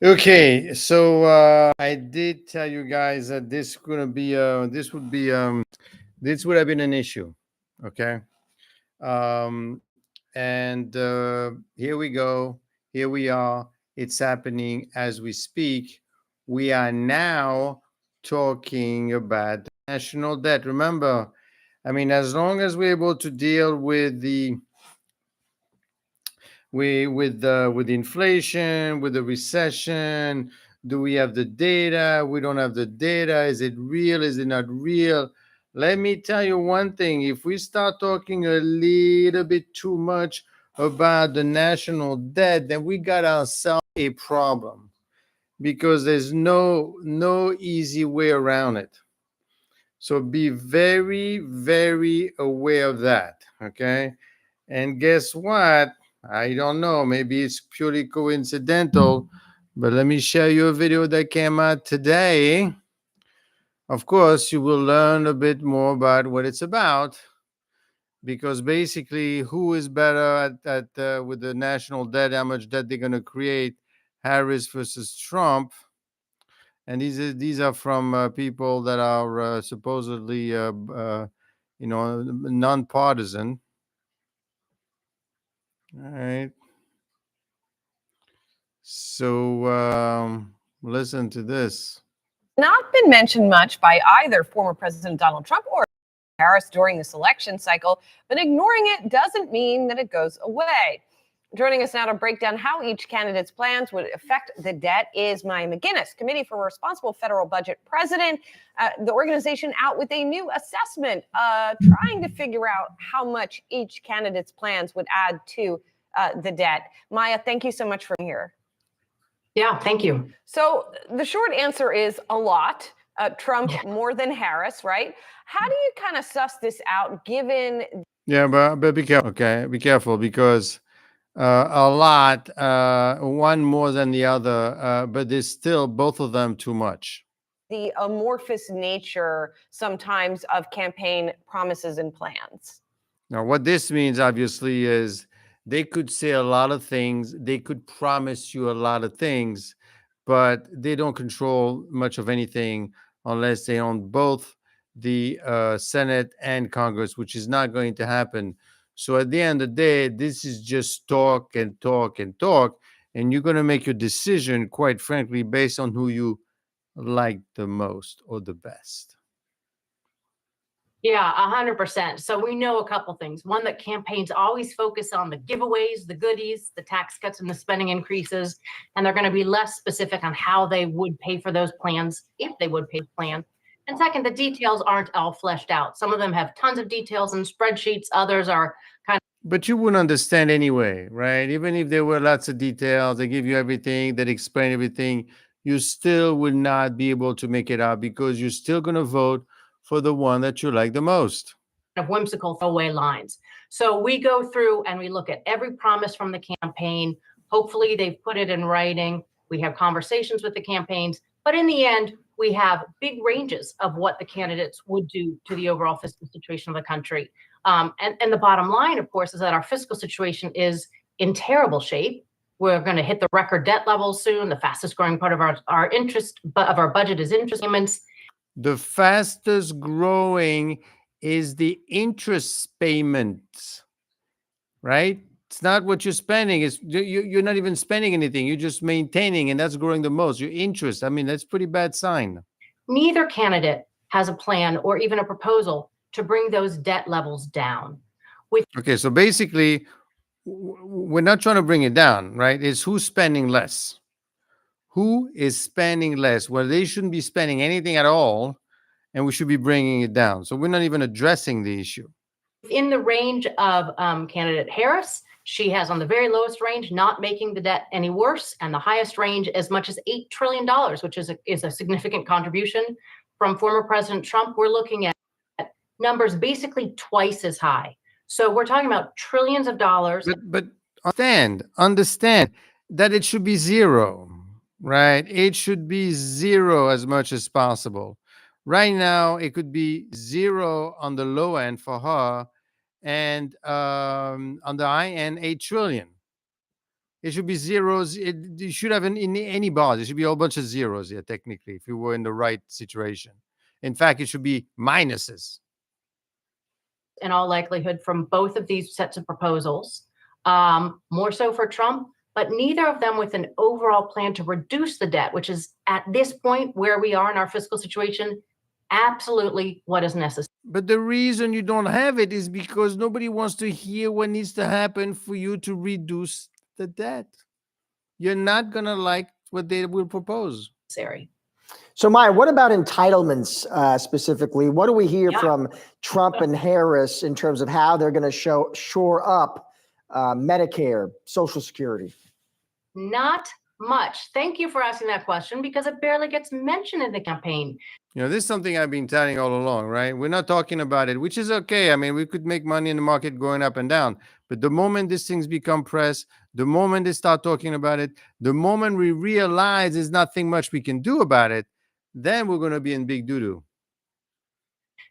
Okay, so I did tell you guys that this would have been an issue. Okay, and here we go. Here we are. It's happening as we speak. We are now talking about the national debt. Remember, I mean, as long as we're able to deal with with inflation, with the recession, do we have the data? We don't have the data. Is it real? Is it not real? Let me tell you one thing. If we start talking a little bit too much about the national debt, then we got ourselves a problem because there's no easy way around it. So be very, very aware of that. Okay. And guess what? I don't know. Maybe it's purely coincidental, but let me share you a video that came out today. Of course, you will learn a bit more about what it's about because basically, who is better at with the national debt, how much debt they're going to create, Harris versus Trump. And these are from people that are supposedly, nonpartisan. All right. So listen to this. Not been mentioned much by either former President Donald Trump or Harris during this election cycle, but ignoring it doesn't mean that it goes away. Joining us now to break down how each candidate's plans would affect the debt is Maya McGinnis, Committee for Responsible Federal Budget President. The organization out with a new assessment, trying to figure out how much each candidate's plans would add to the debt. Maya, thank you so much for being here. Yeah, thank you. So the short answer is a lot. Trump more than Harris, right? How do you kind of suss this out given? Yeah, but be careful. Okay, be careful because a lot, one more than the other, but there's still both of them too much. The amorphous nature sometimes of campaign promises and plans. Now, what this means obviously is they could say a lot of things, they could promise you a lot of things, but they don't control much of anything unless they own both the Senate and Congress, which is not going to happen. So at the end of the day, this is just talk and talk and talk, and you're going to make your decision, quite frankly, based on who you like the most or the best. Yeah, 100%. So we know a couple things. One, that campaigns always focus on the giveaways, the goodies, the tax cuts, and the spending increases, and they're going to be less specific on how they would pay for those plans, if they would pay the plan. And second, the details aren't all fleshed out. Some of them have tons of details and spreadsheets. Others are kind of. But you wouldn't understand anyway, right? Even if there were lots of details, they give you everything, that explain everything, you still would not be able to make it out because you're still going to vote for the one that you like the most. Of whimsical throwaway lines. So we go through and we look at every promise from the campaign. Hopefully they've put it in writing. We have conversations with the campaigns, but in the end, we have big ranges of what the candidates would do to the overall fiscal situation of the country. And the bottom line, of course, is that our fiscal situation is in terrible shape. We're going to hit the record debt levels soon. The fastest growing part of our budget is interest payments. The fastest growing is the interest payments, right? It's not what you're spending. You're not even spending anything. You're just maintaining, and that's growing the most. Your interest. I mean, that's a pretty bad sign. Neither candidate has a plan or even a proposal to bring those debt levels down. Okay, so basically, we're not trying to bring it down, right? It's who's spending less. Who is spending less? Well, they shouldn't be spending anything at all, and we should be bringing it down. So we're not even addressing the issue. In the range of candidate Harris, she has on the very lowest range not making the debt any worse, and the highest range as much as $8 trillion, which is a significant contribution. From former President Trump, we're looking at numbers basically twice as high. So we're talking about trillions of dollars. But understand that it should be zero, right? It should be zero as much as possible. Right now, it could be zero on the low end for her, and on the high end, 8 trillion. It should be zeros. You should have in any bars. It should be a whole bunch of zeros here, technically, if you were in the right situation. In fact, it should be minuses. In all likelihood, from both of these sets of proposals, more so for Trump, but neither of them with an overall plan to reduce the debt, which is at this point where we are in our fiscal situation, absolutely what is necessary. But the reason you don't have it is because nobody wants to hear what needs to happen for you to reduce the debt. You're not going to like what they will propose. So, Maya, what about entitlements specifically? What do we hear from Trump and Harris in terms of how they're going to shore up Medicare, Social Security? Not much. Thank you for asking that question, because it barely gets mentioned in the campaign. This is something I've been telling all along, right? We're not talking about it, which is okay. I mean, we could make money in the market going up and down. But the moment these things become press, the moment they start talking about it, the moment we realize there's nothing much we can do about it, then we're going to be in big doo-doo.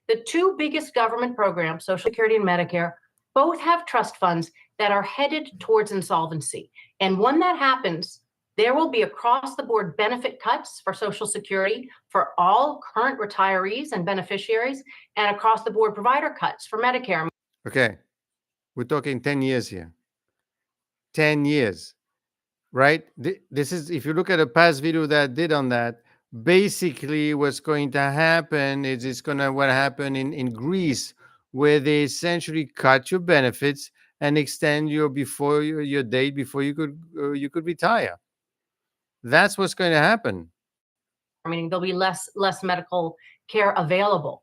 The two biggest government programs, Social Security and Medicare, both have trust funds that are headed towards insolvency. And when that happens, there will be across-the-board benefit cuts for Social Security for all current retirees and beneficiaries, and across-the-board provider cuts for Medicare. Okay, we're talking 10 years here. 10 years, right? This is, if you look at a past video that I did on that, basically what's going to happen is what happened in Greece, where they essentially cut your benefits and extend your date before you could retire. That's what's going to happen. Meaning there'll be less medical care available.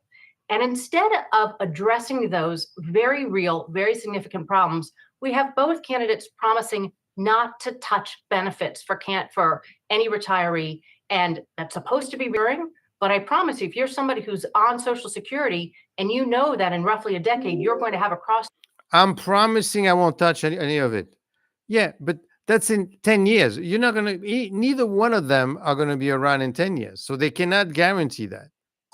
And instead of addressing those very real, very significant problems, we have both candidates promising not to touch benefits for any retiree. And that's supposed to be recurring. But I promise you, if you're somebody who's on Social Security and you know that in roughly a decade, you're going to have I'm promising I won't touch any of it. Yeah, but that's in 10 years. You're not going to, neither one of them are going to be around in 10 years. So they cannot guarantee that.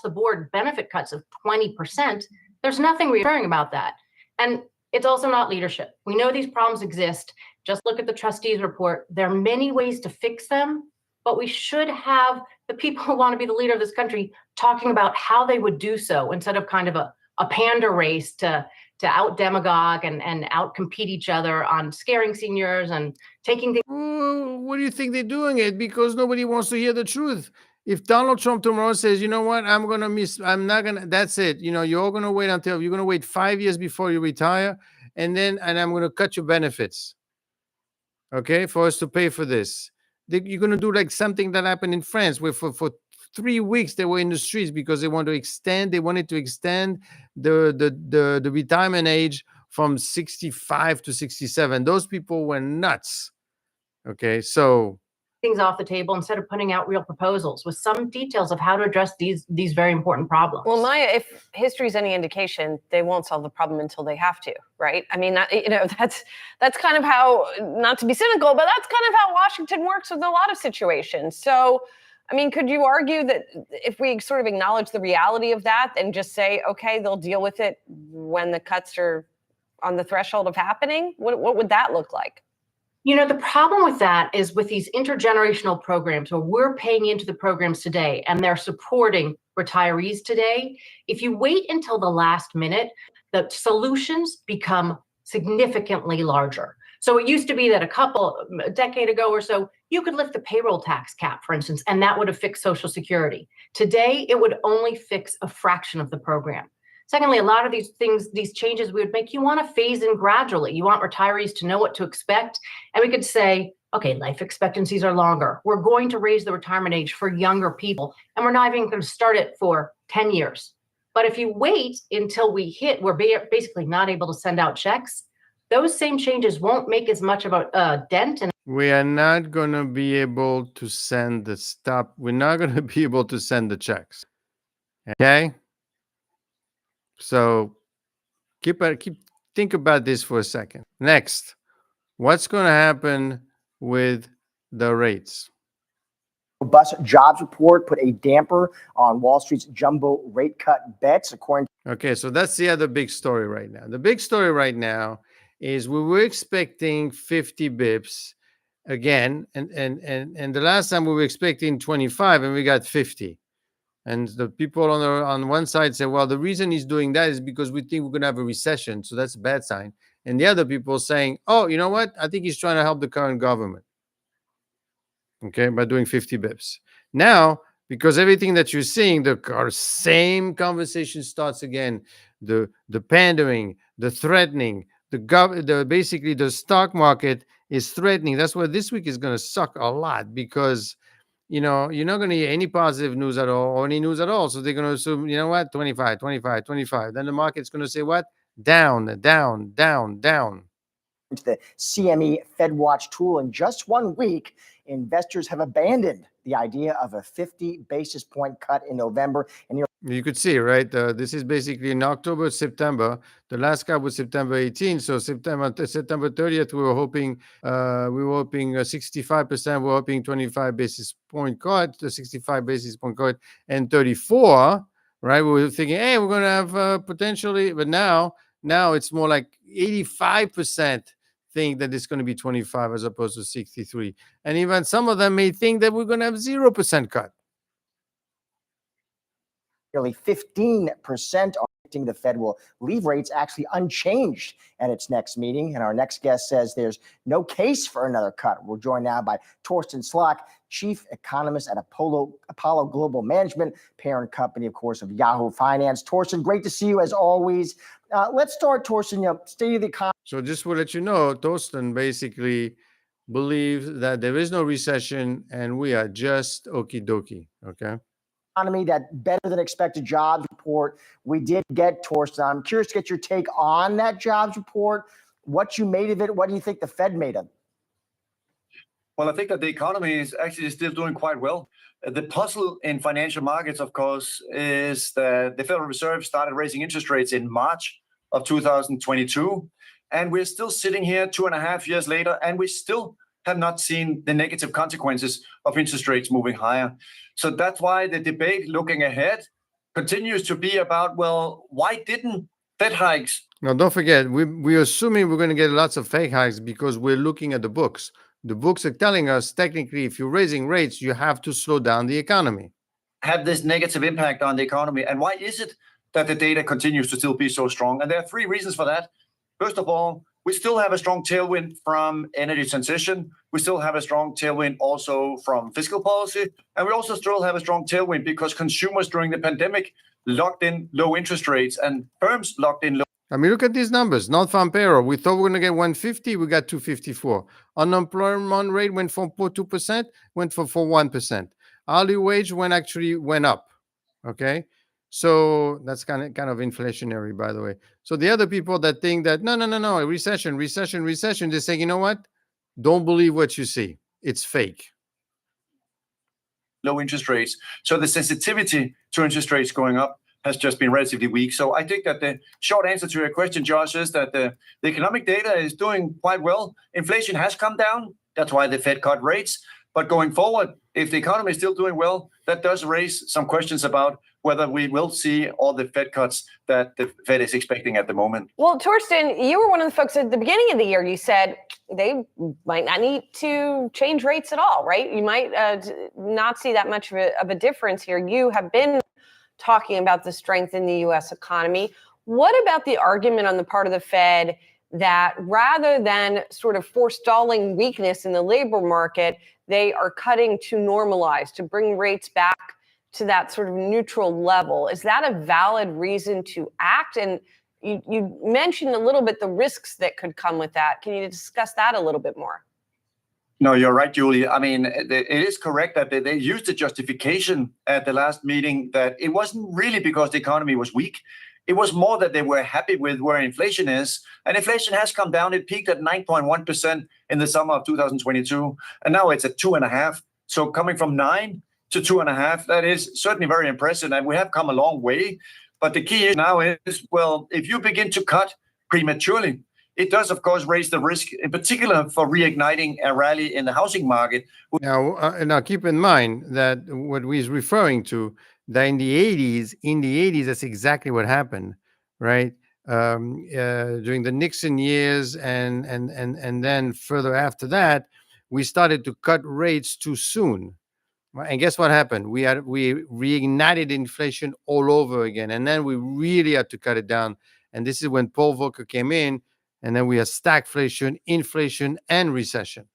The board benefit cuts of 20%. There's nothing reassuring about that. And it's also not leadership. We know these problems exist. Just look at the trustees report. There are many ways to fix them, but we should have the people who want to be the leader of this country talking about how they would do so, instead of kind of a pander race to out demagogue and out compete each other on scaring seniors and taking things. What do you think they're doing it? Because nobody wants to hear the truth. If Donald Trump tomorrow says, you know what, I'm that's it. You're all going to wait until you're going to wait 5 years before you retire. And I'm going to cut your benefits. Okay. For us to pay for this. You're going to do like something that happened in France, where for 3 weeks they were in the streets because they wanted to extend the retirement age from 65 to 67. Those people were nuts. Okay, so things off the table instead of putting out real proposals with some details of how to address these very important problems. Well, Maya, if history is any indication, they won't solve the problem until they have to, right? I mean, that's kind of how, not to be cynical, but that's kind of how Washington works with a lot of situations. So, I mean, could you argue that if we sort of acknowledge the reality of that and just say, okay, they'll deal with it when the cuts are on the threshold of happening? What would that look like? The problem with that is with these intergenerational programs where we're paying into the programs today and they're supporting retirees today. If you wait until the last minute, the solutions become significantly larger. So it used to be that a decade ago or so, you could lift the payroll tax cap, for instance, and that would have fixed Social Security. Today, it would only fix a fraction of the program. Secondly, a lot of these changes we would make, you want to phase in gradually. You want retirees to know what to expect. And we could say, okay, life expectancies are longer. We're going to raise the retirement age for younger people, and we're not even going to start it for 10 years. But if you wait until we're basically not able to send out checks, those same changes won't make as much of a dent. We are not going to be able to send we're not going to be able to send the checks. Okay? So think about this for a second. Next, what's going to happen with the rates? Robust jobs report put a damper on Wall Street's jumbo rate cut bets, according to. Okay, so that's the other big story right now. The big story right now is we were expecting 50 bips, again, and the last time we were expecting 25 and we got 50. And the people on one side say, well, the reason he's doing that is because we think we're going to have a recession, so that's a bad sign. And the other people saying, oh, you know what, I think he's trying to help the current government, okay, by doing 50 bips. Now, because everything that you're seeing, the same conversation starts again. The pandering, the threatening, basically the stock market is threatening. That's why this week is going to suck a lot, because you're not going to hear any positive news at all or any news at all. So they're going to assume, you know what, 25, 25, 25. Then the market's going to say what? Down, down, down, down. The CME FedWatch tool in just 1 week, investors have abandoned the idea of a 50 basis point cut in November. And you could see, right? This is basically in October, September. The last cut was September 18th. So September 30th, we were hoping 65%. We were hoping 25 basis point cut, the 65 basis point cut, and 34. Right? We were thinking, hey, we're going to have potentially, but now it's more like 85% think that it's going to be 25 as opposed to 63. And even some of them may think that we're going to have 0% cut. Nearly 15% are predicting the Fed will leave rates actually unchanged at its next meeting. And our next guest says there's no case for another cut. We're joined now by Torsten Slok, chief economist at Apollo Global Management, parent company, of course, of Yahoo Finance. Torsten, great to see you as always. Let's start, Torsten, state of the economy. So just to let you know, Torsten basically believes that there is no recession and we are just okie dokie, okay? Economy, that better than expected jobs report we did get, Torsten. I'm curious to get your take on that jobs report, what you made of it. What do you think the Fed made of it? Well, I think that the economy is actually still doing quite well. The puzzle in financial markets, of course, is that the Federal Reserve started raising interest rates in March of 2022. And we're still sitting here 2.5 years later, and we still have not seen the negative consequences of interest rates moving higher. So that's why the debate looking ahead continues to be about, well, why didn't Fed hikes? Now, don't forget, we're assuming we're going to get lots of fake hikes because we're looking at the books. The books are telling us, technically, if you're raising rates, you have to slow down the economy. Have this negative impact on the economy. And why is it that the data continues to still be so strong? And there are 3 reasons for that. First of all, we still have a strong tailwind from energy transition. We still have a strong tailwind also from fiscal policy. And we also still have a strong tailwind because consumers during the pandemic locked in low interest rates and firms locked in low. I mean, look at these numbers. Non-farm payroll, we thought we were going to get 150, we got 254. Unemployment rate went from 2%, went for 1%. Hourly wage went up. Okay. So that's kind of inflationary, by the way. So the other people that think that no, recession, they're saying, you know what? Don't believe what you see. It's fake. Low interest rates. So the sensitivity to interest rates going up has just been relatively weak. So I think that the short answer to your question, Josh, is that the economic data is doing quite well. Inflation has come down. That's why the Fed cut rates. But going forward, if the economy is still doing well, that does raise some questions about whether we will see all the Fed cuts that the Fed is expecting at the moment. Well, Torsten, you were one of the folks at the beginning of the year. You said they might not need to change rates at all, right? You might not see that much of a difference here. You have been talking about the strength in the U.S. economy. What about the argument on the part of the Fed that rather than sort of forestalling weakness in the labor market, they are cutting to normalize, to bring rates back to that sort of neutral level? Is that a valid reason to act? And you mentioned a little bit the risks that could come with that. Can you discuss that a little bit more? No, you're right, Julie. I mean, it is correct that they used the justification at the last meeting that it wasn't really because the economy was weak. It was more that they were happy with where inflation is. And inflation has come down. It peaked at 9.1% in the summer of 2022. And now it's at 2.5%. So coming from 9 to 2.5%, that is certainly very impressive. And we have come a long way. But the key issue now is, well, if you begin to cut prematurely, it does, of course, raise the risk, in particular for reigniting a rally in the housing market. Now keep in mind that what we're referring to, that in the 80s, that's exactly what happened, right? During the Nixon years and then further after that, we started to cut rates too soon. Right? And guess what happened? We reignited inflation all over again, and then we really had to cut it down. And this is when Paul Volcker came in, and then we had stagflation, inflation, and recession.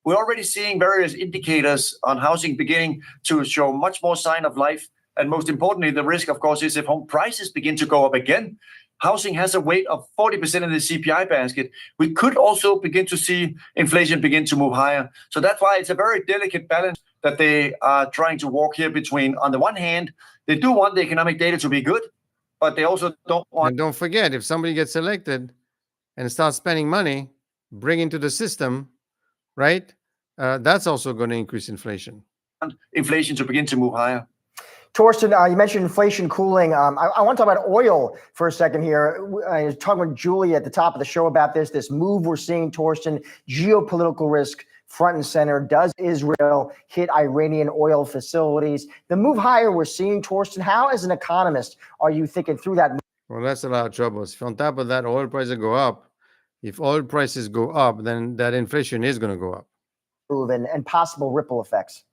We're already seeing various indicators on housing beginning to show much more sign of life. And most importantly, the risk, of course, is if home prices begin to go up again. Housing has a weight of 40% in the CPI basket. We could also begin to see inflation begin to move higher. So that's why it's a very delicate balance that they are trying to walk here between, on the one hand, they do want the economic data to be good, but they also don't want. And don't forget, if somebody gets elected and starts spending money, bring into the system, right? That's also going to increase inflation. Inflation to begin to move higher. Torsten, you mentioned inflation cooling. I want to talk about oil for a second here. I was talking with Julie at the top of the show about this move we're seeing, Torsten, geopolitical risk front and center. Does Israel hit Iranian oil facilities? The move higher we're seeing, Torsten, how, as an economist, are you thinking through that move? Well, that's a lot of troubles. If on top of that, oil prices go up, if oil prices go up, then that inflation is going to go up. And possible ripple effects.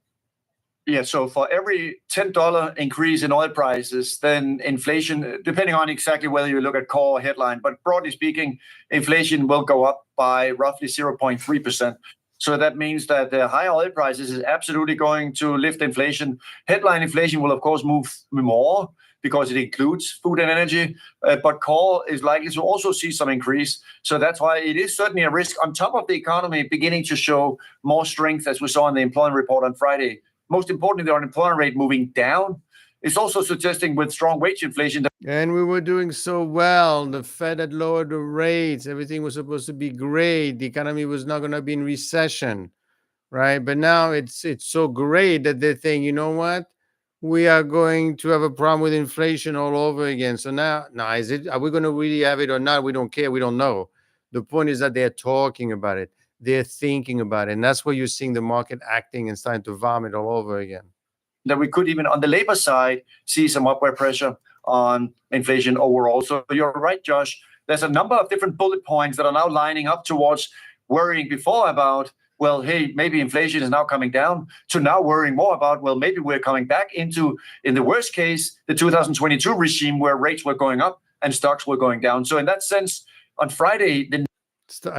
Yeah, so for every $10 increase in oil prices, then inflation, depending on exactly whether you look at core or headline, but broadly speaking, inflation will go up by roughly 0.3%. So that means that the higher oil prices is absolutely going to lift inflation. Headline inflation will, of course, move more because it includes food and energy, but core is likely to also see some increase. So that's why it is certainly a risk on top of the economy beginning to show more strength, as we saw in the employment report on Friday. Most importantly, the unemployment rate moving down is also suggesting with strong wage inflation. And we were doing so well. The Fed had lowered the rates. Everything was supposed to be great. The economy was not going to be in recession, right? But now it's so great that they're saying, you know what? We are going to have a problem with inflation all over again. So now are we going to really have it or not? We don't care. We don't know. The point is that they're talking about it. They're thinking about it. And that's where you're seeing the market acting and starting to vomit all over again. That we could even on the labor side see some upward pressure on inflation overall. So you're right, Josh. There's a number of different bullet points that are now lining up towards worrying before about, well, hey, maybe inflation is now coming down, to now worrying more about, well, maybe we're coming back into, in the worst case, the 2022 regime where rates were going up and stocks were going down. So in that sense, on Friday,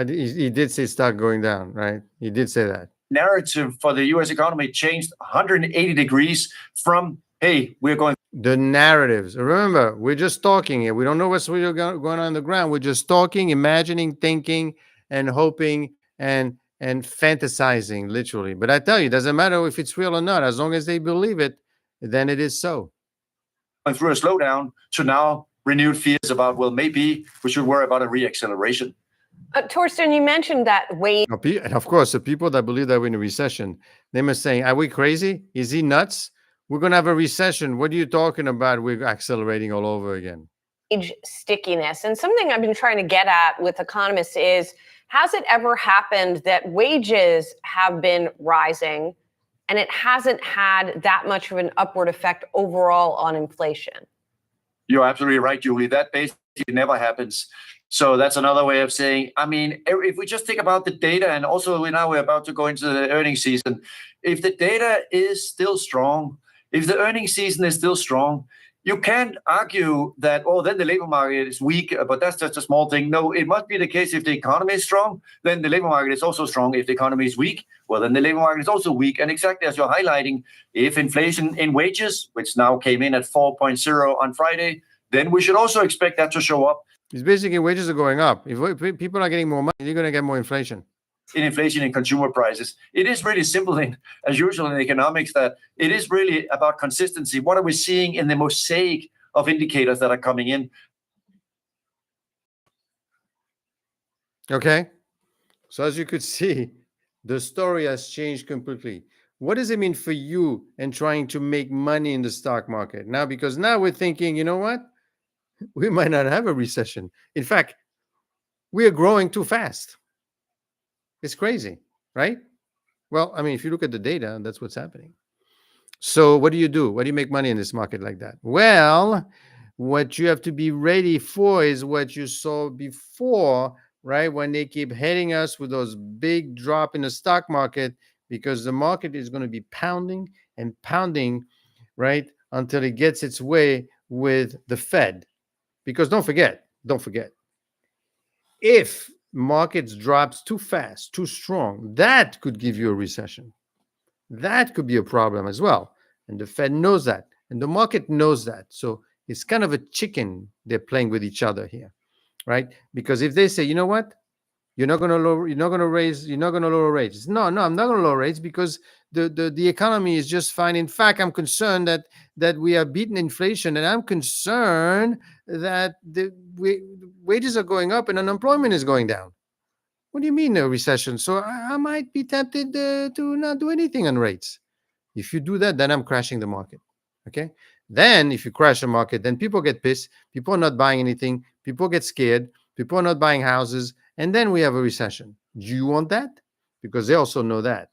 he did say stock going down, right? He did say that. Narrative for the U.S. economy changed 180 degrees from, hey, we're going. The narratives. Remember, we're just talking here. We don't know what's really going on the ground. We're just talking, imagining, thinking, and hoping and fantasizing, literally. But I tell you, it doesn't matter if it's real or not. As long as they believe it, then it is so. And through a slowdown to now renewed fears about, well, maybe we should worry about a reacceleration. Torsten, you mentioned that wage. And of course, the people that believe that we're in a recession, they must say, are we crazy? Is he nuts? We're going to have a recession. What are you talking about? We're accelerating all over again. Wage stickiness. And something I've been trying to get at with economists is, has it ever happened that wages have been rising and it hasn't had that much of an upward effect overall on inflation? You're absolutely right, Julie. That basically never happens. So that's another way of saying, I mean, if we just think about the data, and also now we're about to go into the earnings season, if the data is still strong, if the earnings season is still strong, you can't argue that, oh, then the labor market is weak, but that's just a small thing. No, it must be the case if the economy is strong, then the labor market is also strong. If the economy is weak, well, then the labor market is also weak. And exactly as you're highlighting, if inflation in wages, which now came in at 4.0 on Friday, then we should also expect that to show up. It's basically wages are going up. If people are getting more money, you're going to get more inflation. In inflation and consumer prices. It is really simple, as usual in economics, that it is really about consistency. What are we seeing in the mosaic of indicators that are coming in? Okay. So as you could see, the story has changed completely. What does it mean for you in trying to make money in the stock market now? Because now we're thinking, you know what? We might not have a recession. In fact, we are growing too fast. It's crazy, right? Well, I mean, if you look at the data, that's what's happening. So what do you do? What do you make money in this market like that? Well, what you have to be ready for is what you saw before right? When they keep hitting us with those big drop in the stock market, because the market is going to be pounding and pounding, right, until it gets its way with the Fed. Because don't forget, if markets drops too fast, too strong, that could give you a recession. That could be a problem as well. And the Fed knows that. And the market knows that. So it's kind of a chicken they're playing with each other here, right? Because if they say, you know what, you're not going to lower, you're not going to raise, you're not going to lower rates. No, I'm not going to lower rates because the economy is just fine. In fact, I'm concerned that we are beating inflation, and I'm concerned that the wages are going up and unemployment is going down. What do you mean a recession? So I might be tempted to not do anything on rates. If you do that, then I'm crashing the market. Okay. Then if you crash the market, then people get pissed. People are not buying anything. People get scared. People are not buying houses. And then we have a recession. Do you want that? Because they also know that,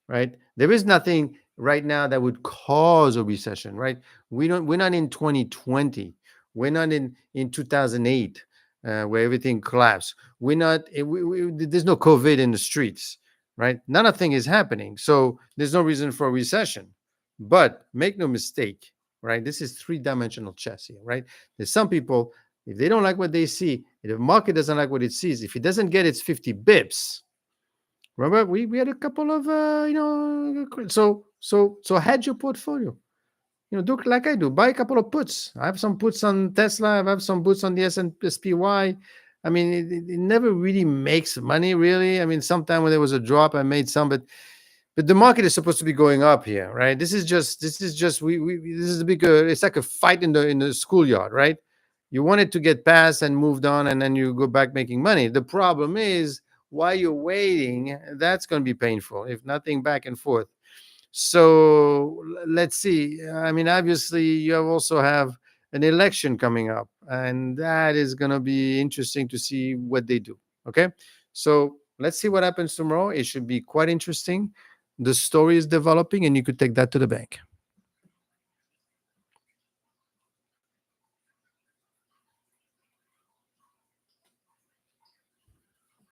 right? There is nothing right now that would cause a recession, right? We're not in 2020. We're not in 2008, where everything collapsed. We're not, there's no COVID in the streets, right? Nothing is happening. So there's no reason for a recession. But make no mistake, right? This is three-dimensional chess here, right? There's some people, if they don't like what they see, if the market doesn't like what it sees, if it doesn't get its 50 bips, remember we had a couple of so hedge your portfolio. Do like I do. Buy a couple of puts. I have some puts on Tesla. I have some puts on the SPY. I mean, it never really makes money, really. I mean, sometime when there was a drop, I made some, but the market is supposed to be going up here, right? This is just this is a big. It's like a fight in the schoolyard, right? You want it to get past and moved on, and then you go back making money. The problem is while you're waiting, that's going to be painful. If nothing back and forth. So let's see. I mean, obviously, you also have an election coming up, and that is going to be interesting to see what they do. Okay. So let's see what happens tomorrow. It should be quite interesting. The story is developing, and you could take that to the bank.